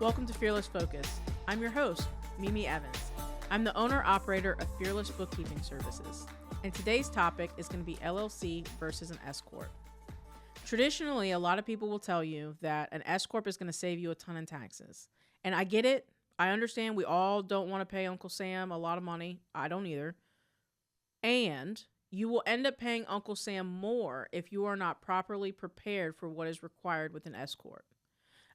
Welcome to Fearless Focus. I'm your host, Mimi Evans. I'm the owner-operator of Fearless Bookkeeping Services, and today's topic is going to be LLC versus an SCorp. Traditionally, a lot of people will tell you that an SCorp is going to save you a ton in taxes. And I get it. I understand we all don't want to pay Uncle Sam a lot of money. I don't either. And you will end up paying Uncle Sam more if you are not properly prepared for what is required with an SCorp.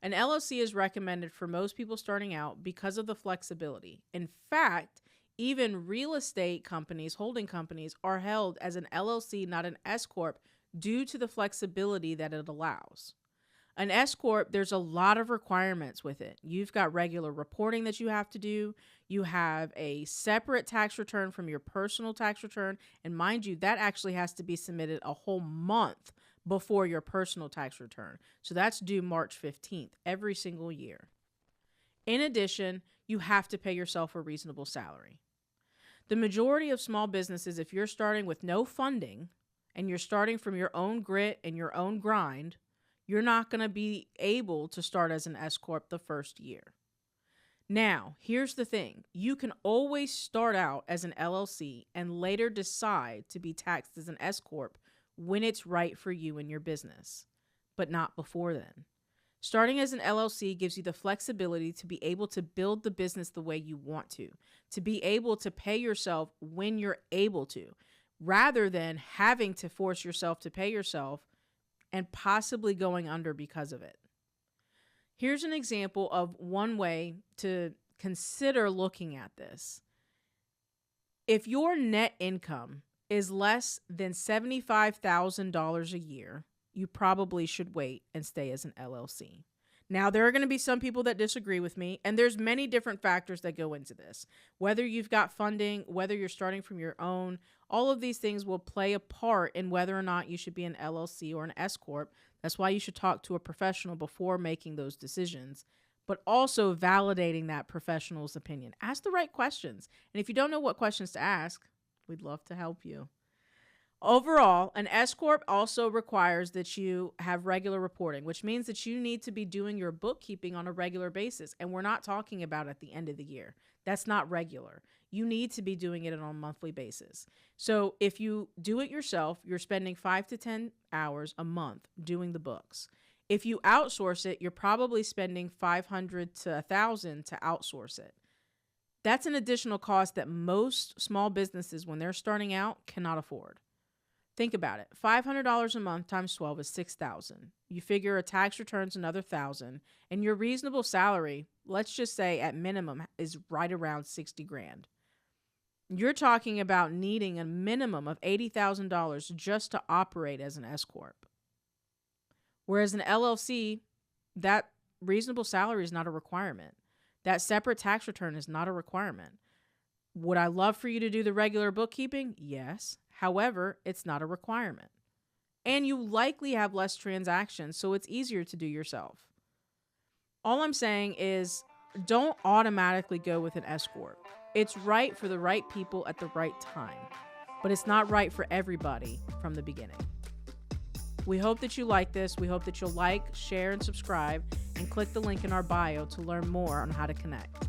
An LLC is recommended for most people starting out because of the flexibility. In fact, even real estate companies, holding companies, are held as an LLC, not an SCorp, due to the flexibility that it allows. An SCorp, there's a lot of requirements with it. You've got regular reporting that you have to do. You have a separate tax return from your personal tax return. And mind you, that actually has to be submitted a whole month before your personal tax return. So that's due March 15th every single year. In addition, you have to pay yourself a reasonable salary. The majority of small businesses, if you're starting with no funding and you're starting from your own grit and your own grind, you're not going to be able to start as an SCorp the first year. Now, here's the thing. You can always start out as an LLC and later decide to be taxed as an SCorp when it's right for you and your business, but not before then. Starting as an LLC gives you the flexibility to be able to build the business the way you want to be able to pay yourself when you're able to, rather than having to force yourself to pay yourself and possibly going under because of it. Here's an example of one way to consider looking at this. If your net income is less than $75,000 a year, you probably should wait and stay as an LLC. Now, there are going to be some people that disagree with me, and there's many different factors that go into this. Whether you've got funding, whether you're starting from your own, all of these things will play a part in whether or not you should be an LLC or an SCorp. That's why you should talk to a professional before making those decisions, but also validating that professional's opinion. Ask the right questions. And if you don't know what questions to ask, we'd love to help you. Overall, an SCorp also requires that you have regular reporting, which means that you need to be doing your bookkeeping on a regular basis. And we're not talking about at the end of the year. That's not regular. You need to be doing it on a monthly basis. So if you do it yourself, you're spending 5 to 10 hours a month doing the books. If you outsource it, you're probably spending $500 to $1,000 to outsource it. That's an additional cost that most small businesses, when they're starting out, cannot afford. Think about it. $500 a month times 12 is $6,000. You figure a tax return's another $1,000, and your reasonable salary, let's just say at minimum, is right around $60,000. You're talking about needing a minimum of $80,000 just to operate as an SCorp. Whereas an LLC, that reasonable salary is not a requirement. That separate tax return is not a requirement. Would I love for you to do the regular bookkeeping? Yes. However, it's not a requirement. And you likely have less transactions, so it's easier to do yourself. All I'm saying is don't automatically go with an SCorp. It's right for the right people at the right time, but it's not right for everybody from the beginning. We hope that you like this. We hope that you'll like, share, and subscribe, and click the link in our bio to learn more on how to connect.